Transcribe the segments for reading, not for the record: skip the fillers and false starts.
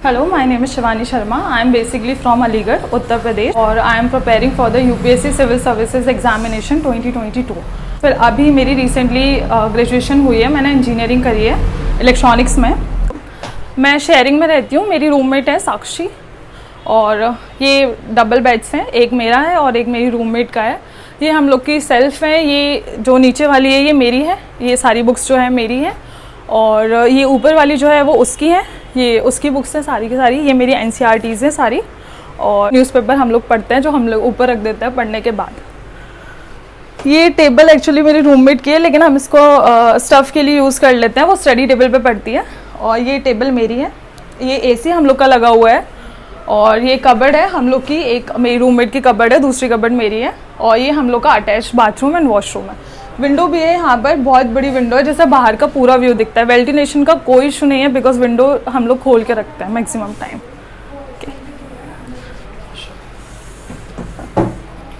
Hello, my name is Shivani Sharma. I am basically from Aligarh, Uttar Pradesh और I am preparing for the UPSC Civil Services Examination 2022. फिर अभी मेरी recently graduation हुई है, मैंने engineering करी है इलेक्ट्रॉनिक्स में। मैं शेयरिंग में रहती हूँ, मेरी रूममेट है साक्षी और ये डबल बेड्स हैं, एक मेरा है और एक मेरी रूममेट का है। ये हम लोग की सेल्फ है, ये जो नीचे वाली है ये मेरी है, ये सारी बुक्स जो है मेरी है और ये ऊपर वाली जो है वो उसकी है, ये उसकी बुक्स हैं सारी की सारी। ये मेरी NCERTs हैं सारी और न्यूज़पेपर हम लोग पढ़ते हैं जो हम लोग ऊपर रख देते हैं पढ़ने के बाद। ये टेबल एक्चुअली मेरी रूममेट की है लेकिन हम इसको स्टफ़ के लिए यूज़ कर लेते हैं, वो स्टडी टेबल पे पढ़ती है। और ये टेबल मेरी है, ये AC हम लोग का लगा हुआ है और ये कबर्ड है हम लोग की, एक मेरी रूममेट की कबर्ड है, दूसरी कबर्ड मेरी है और ये हम लोग का अटैच बाथरूम एंड वॉशरूम है। विंडो भी है यहाँ पर, बहुत बड़ी विंडो है, जैसे बाहर का पूरा व्यू दिखता है। वेंटिलेशन का कोई इशू नहीं है बिकॉज विंडो हम लोग खोल के रखते हैं मैक्सिमम टाइम।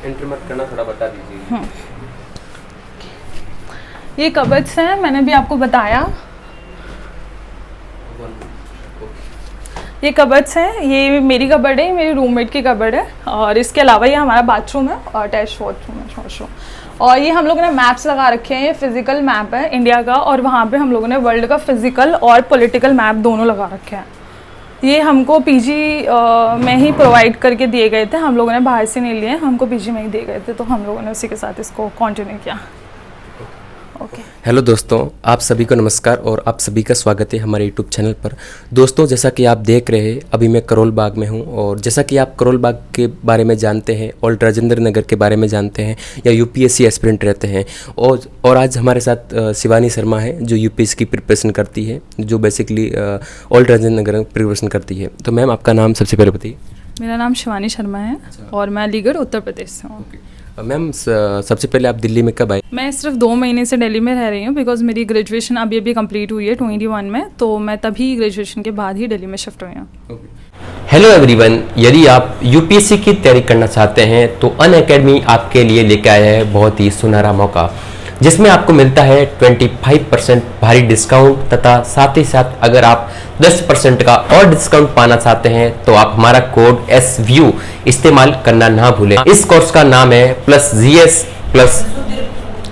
एंट्री मत करना, थोड़ा बता दीजिए। ये कबर्ड्स हैं, मैंने भी आपको बताया। ये कबर्ड्स हैं, ये मेरी कबर्ड है, ये मेरी रूममेट की कबर्ड है और इसके अलावा ये हमारा बाथरूम है और अटैच वॉशरूम है, वॉशरूम। और ये हम लोगों ने मैप्स लगा रखे हैं, ये फिजिकल मैप है इंडिया का और वहाँ पे हम लोगों ने वर्ल्ड का फिजिकल और पॉलिटिकल मैप दोनों लगा रखे हैं। ये हमको PG में ही प्रोवाइड करके दिए गए थे, हम लोगों ने बाहर से नहीं लिए, हमको PG में ही दिए गए थे तो हम लोगों ने उसी के साथ इसको कंटिन्यू किया। ओके। हेलो दोस्तों, आप सभी को नमस्कार और आप सभी का स्वागत है हमारे YouTube चैनल पर। दोस्तों, जैसा कि आप देख रहे हैं अभी मैं करोल बाग में हूं और जैसा कि आप करोल बाग के बारे में जानते हैं और राजेंद्र नगर के बारे में जानते हैं या UPSC एस्पिरेंट रहते हैं और आज हमारे साथ शिवानी शर्मा है जो UPSC की प्रिपरेशन करती है, जो बेसिकली ओल्ड राजेंद्र नगर में प्रिपरेशन करती है। तो मैम, आपका नाम सबसे पहले बताइए। मेरा नाम शिवानी शर्मा है और मैं अलीगढ़ उत्तर प्रदेश से हूँ। मैम, सबसे पहले आप दिल्ली में कब आए? मैं सिर्फ 2 महीने से दिल्ली में रह रही हूँ बिकॉज मेरी ग्रेजुएशन अभी कंप्लीट हुई है 21 में, तो मैं तभी ग्रेजुएशन के बाद ही दिल्ली में शिफ्ट हुई हूँ। हेलो एवरीवन, यदि आप UPSC की तैयारी करना चाहते हैं तो अनअकैडमी आपके लिए लेकर आया है बहुत ही सुनहरा मौका, जिसमें आपको मिलता है 25% भारी डिस्काउंट तथा साथ ही साथ अगर आप 10% का और डिस्काउंट पाना चाहते हैं तो आप हमारा कोड SVU इस्तेमाल करना ना भूलें। इस कोर्स का नाम है +GS plus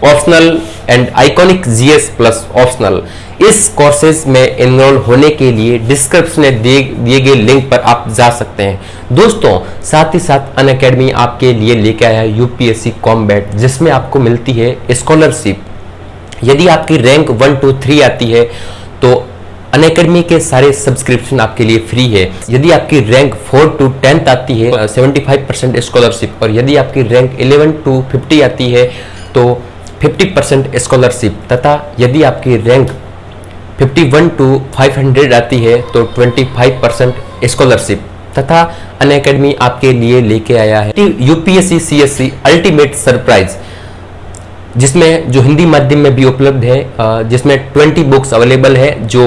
optional and iconic GS plus optional. इस कोर्सेज में एनरोल होने के लिए डिस्क्रिप्शन में दिए गए लिंक पर आप जा सकते हैं। दोस्तों, साथ ही साथ अनअकैडमी आपके लिए लेके आया है UPSC कॉम्बैट, जिसमें आपको मिलती है स्कॉलरशिप। यदि आपकी रैंक 1 2 3 आती है तो अनअकैडमी के सारे सब्सक्रिप्शन आपके लिए फ्री है। यदि आपकी रैंक 4 to 10 आती है 75% स्कॉलरशिप, और यदि आपकी रैंक 11 to 50 आती है तो 50% स्कॉलरशिप, तथा यदि आपकी रैंक 51 to 500 आती है तो 25% स्कॉलरशिप। तथा अनअकैडमी आपके लिए लेके आया है UPSC CSC अल्टीमेट सरप्राइज, जिसमें जो हिंदी माध्यम में भी उपलब्ध है, जिसमें 20 बुक्स अवेलेबल है जो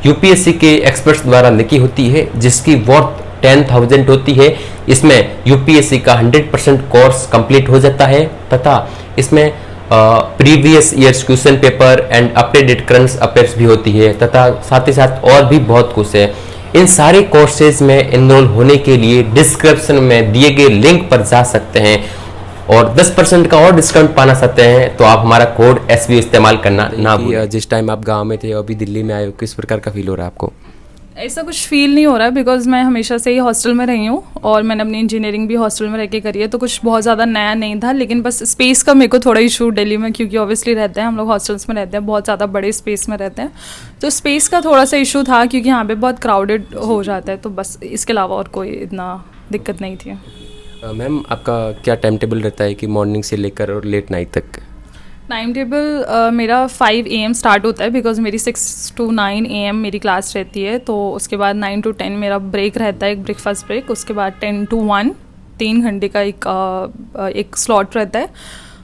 UPSC के एक्सपर्ट्स द्वारा लिखी होती है, जिसकी वर्थ 10,000 होती है। इसमें UPSC का 100% कोर्स कंप्लीट हो जाता है तथा इसमें previous years question paper and updated current affairs भी होती है तथा साथ ही साथ और भी बहुत कुछ है। इन सारे कोर्सेज में एनरोल होने के लिए डिस्क्रिप्शन में दिए गए लिंक पर जा सकते हैं और 10% का और डिस्काउंट पाना चाहते हैं तो आप हमारा कोड SVU इस्तेमाल करना ना भूलें। जिस टाइम आप गांव में थे अभी दिल्ली में आए हो, किस प्रकार का फील हो रहा है आपको? ऐसा कुछ फील नहीं हो रहा है बिकॉज मैं हमेशा से ही हॉस्टल में रही हूँ और मैंने अपनी इंजीनियरिंग भी हॉस्टल में रह के करी है, तो कुछ बहुत ज़्यादा नया नहीं था। लेकिन बस स्पेस का मेरे को थोड़ा इशू दिल्ली में, क्योंकि ऑब्वियसली रहते हैं हम लोग हॉस्टल्स में रहते हैं, बहुत ज़्यादा बड़े स्पेस में रहते हैं, तो स्पेस का थोड़ा सा इशू था क्योंकि यहाँ पे बहुत क्राउडेड हो जाता है। तो बस इसके अलावा और कोई इतना दिक्कत नहीं थी। मैम, आपका क्या टाइम टेबल रहता है कि मॉर्निंग से लेकर और लेट नाइट तक? टाइम टेबल मेरा 5 AM स्टार्ट होता है बिकॉज मेरी 6 to 9 AM मेरी क्लास रहती है, तो उसके बाद 9 to 10 मेरा ब्रेक रहता है, एक ब्रेकफास्ट ब्रेक। उसके बाद 10 to 1 3 घंटे का एक स्लॉट रहता है।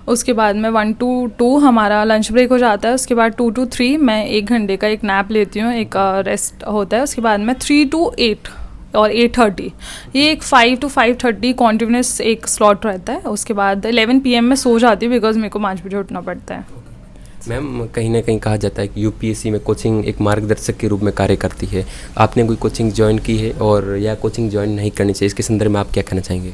उसके बाद में 1 to 2 हमारा लंच ब्रेक हो जाता है। उसके बाद 2 to 3 मैं 1 घंटे का एक नैप लेती हूँ, एक रेस्ट होता है। उसके बाद में 3 to 8 और 8:30 ये एक 5 to 5:30 कॉन्टिन्यूस एक स्लॉट रहता है। उसके बाद 11 PM में सो जाती हूँ बिकॉज मेरे को 5 बजे उठना पड़ता है। मैम कहीं ना कहीं कहा जाता है कि यूपीएससी में कोचिंग एक मार्गदर्शक के रूप में कार्य करती है। आपने कोई कोचिंग ज्वाइन की है और या कोचिंग ज्वाइन नहीं करनी चाहिए, इसके संदर्भ में आप क्या कहना चाहेंगे?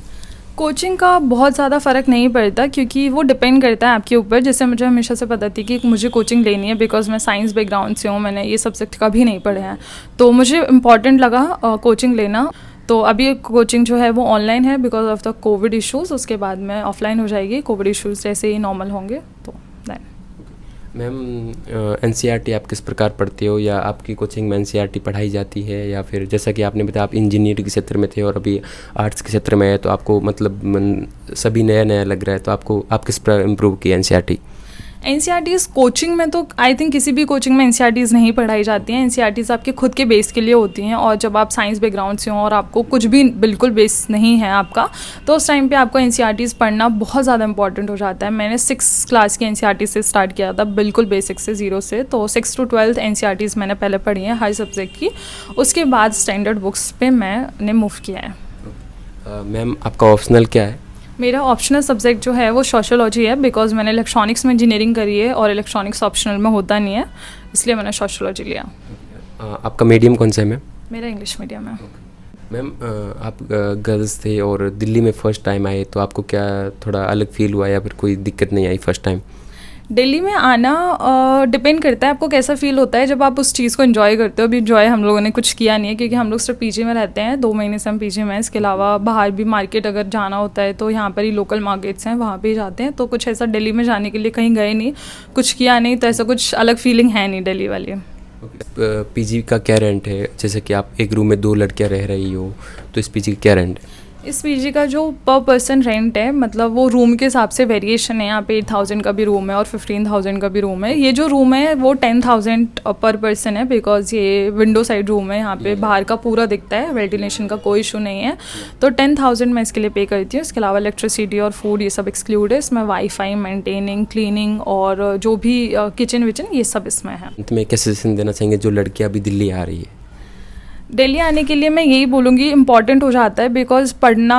कोचिंग का बहुत ज़्यादा फ़र्क नहीं पड़ता क्योंकि वो डिपेंड करता है आपके ऊपर। जैसे मुझे हमेशा से पता थी कि मुझे कोचिंग लेनी है बिकॉज मैं साइंस बैकग्राउंड से हूँ, मैंने ये सब्जेक्ट कभी नहीं पढ़े हैं, तो मुझे इम्पॉर्टेंट लगा कोचिंग लेना। तो अभी कोचिंग जो है वो ऑनलाइन है because of the Covid issues, उसके बाद में ऑफलाइन हो जाएगी, कोविड इश्यूज़ जैसे ही नॉर्मल होंगे तो दैन। मैम एनसीईआरटी आप किस प्रकार पढ़ते हो, या आपकी कोचिंग में एनसीईआरटी पढ़ाई जाती है, या फिर जैसा कि आपने बताया आप इंजीनियरिंग के क्षेत्र में थे और अभी आर्ट्स के क्षेत्र में है, तो आपको मतलब सभी नया नया लग रहा है, तो आप किस प्रकार इम्प्रूव किया एनसीईआरटी? एनसीईआरटीज़ कोचिंग में तो आई थिंक किसी भी कोचिंग में एनसीईआरटीज़ नहीं पढ़ाई जाती हैं। एनसीईआरटीज़ आपके खुद के बेस के लिए होती हैं, और जब आप साइंस बैकग्राउंड से हो और आपको कुछ भी बिल्कुल बेस नहीं है आपका, तो उस टाइम पे आपको एनसीईआरटीज़ पढ़ना बहुत ज़्यादा इंपॉर्टेंट हो जाता है। मैंने 6th क्लास की एनसीईआरटी से स्टार्ट किया था, बिल्कुल बेसिक से, 0 से। तो 6 to 12 एनसीईआरटीज़ मैंने पहले पढ़ी हैं हर सब्जेक्ट की, उसके बाद स्टैंडर्ड बुक्स पे मैंने मूव किया है। मैम आपका ऑप्शनल क्या है? मेरा ऑप्शनल सब्जेक्ट जो है वो सोशियोलॉजी है बिकॉज मैंने इलेक्ट्रॉनिक्स में इंजीनियरिंग करी है और इलेक्ट्रॉनिक्स ऑप्शनल में होता नहीं है, इसलिए मैंने सोशियोलॉजी लिया। आपका मीडियम कौन सा है मैम? मेरा इंग्लिश मीडियम है। मैम आप गर्ल्स थे और दिल्ली में फ़र्स्ट टाइम आए, तो आपको क्या थोड़ा अलग फील हुआ या फिर कोई दिक्कत नहीं आई फर्स्ट टाइम? दिल्ली में आना डिपेंड करता है आपको कैसा फील होता है जब आप उस चीज़ को एंजॉय करते हो। अभी एंजॉय हम लोगों ने कुछ किया नहीं है क्योंकि हम लोग सिर्फ पीजी में रहते हैं, 2 महीने से हम पीजी में हैं। इसके अलावा बाहर भी मार्केट अगर जाना होता है तो यहाँ पर ही लोकल मार्केट्स हैं, वहाँ पे ही जाते हैं। तो कुछ ऐसा दिल्ली में जाने के लिए कहीं गए नहीं, कुछ किया नहीं, तो ऐसा कुछ अलग फीलिंग है नहीं दिल्ली वाली। पीजी का क्या रेंट है? जैसे कि आप एक रूम में 2 लड़कियाँ रह रही हो, तो इस पीजी का क्या रेंट है? इस पीजी का जो पर पर्सन रेंट है, मतलब वो रूम के हिसाब से वेरिएशन है। यहाँ पे 8,000 का भी रूम है और 15,000 का भी रूम है। ये जो रूम है वो 10,000 पर पर्सन है बिकॉज ये विंडो साइड रूम है, यहाँ पे बाहर का पूरा दिखता है, वेंटिलेशन का कोई इशू नहीं है। तो 10,000 मैं इसके लिए पे करती हूँ। इसके अलावा इलेक्ट्रिसिटी और फूड ये सब एक्सक्लूड है। इसमें वाईफाई, मेंटेनिंग, क्लीनिंग और जो भी किचन विचन ये सब इसमें है। अंत में क्या सजेशन देना चाहेंगे जो लड़कियाँ अभी दिल्ली आ रही है? दिल्ली आने के लिए मैं यही बोलूँगी, इम्पॉर्टेंट हो जाता है बिकॉज पढ़ना,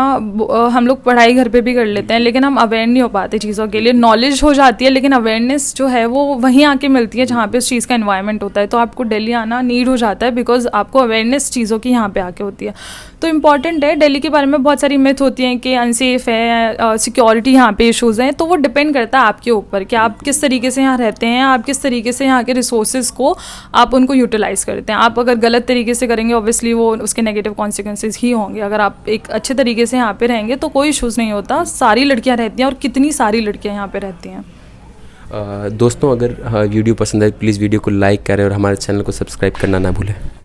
हम लोग पढ़ाई घर पे भी कर लेते हैं लेकिन हम अवेयर नहीं हो पाते चीज़ों के लिए। नॉलेज हो जाती है लेकिन अवेयरनेस जो है वो वहीं आके मिलती है जहाँ पे उस चीज़ का एनवायरनमेंट होता है। तो आपको दिल्ली आना नीड हो जाता है बिकॉज आपको अवेयरनेस चीज़ों की यहाँ पे आके होती है। तो इम्पॉर्टेंट है। दिल्ली के बारे में बहुत सारी मिथ होती हैं कि अनसेफ है, सिक्योरिटी यहाँ पे इशूज़ हैं, तो वो डिपेंड करता है आपके ऊपर कि आप किस तरीके से यहाँ रहते हैं, आप किस तरीके से यहाँ के रिसोर्सेज को आप उनको यूटिलाइज़ करते हैं। आप अगर गलत तरीके से करेंगे ऑब्वियसली वो उसके नेगेटिव कॉन्सिक्वेंसेज ही होंगे। अगर आप एक अच्छे तरीके से यहाँ पे रहेंगे तो कोई इशूज़ नहीं होता। सारी लड़कियाँ रहती हैं और कितनी सारी लड़कियाँ यहाँ पे रहती हैं। दोस्तों अगर वीडियो पसंद है प्लीज़ वीडियो को लाइक करें और हमारे चैनल को सब्सक्राइब करना ना भूलें।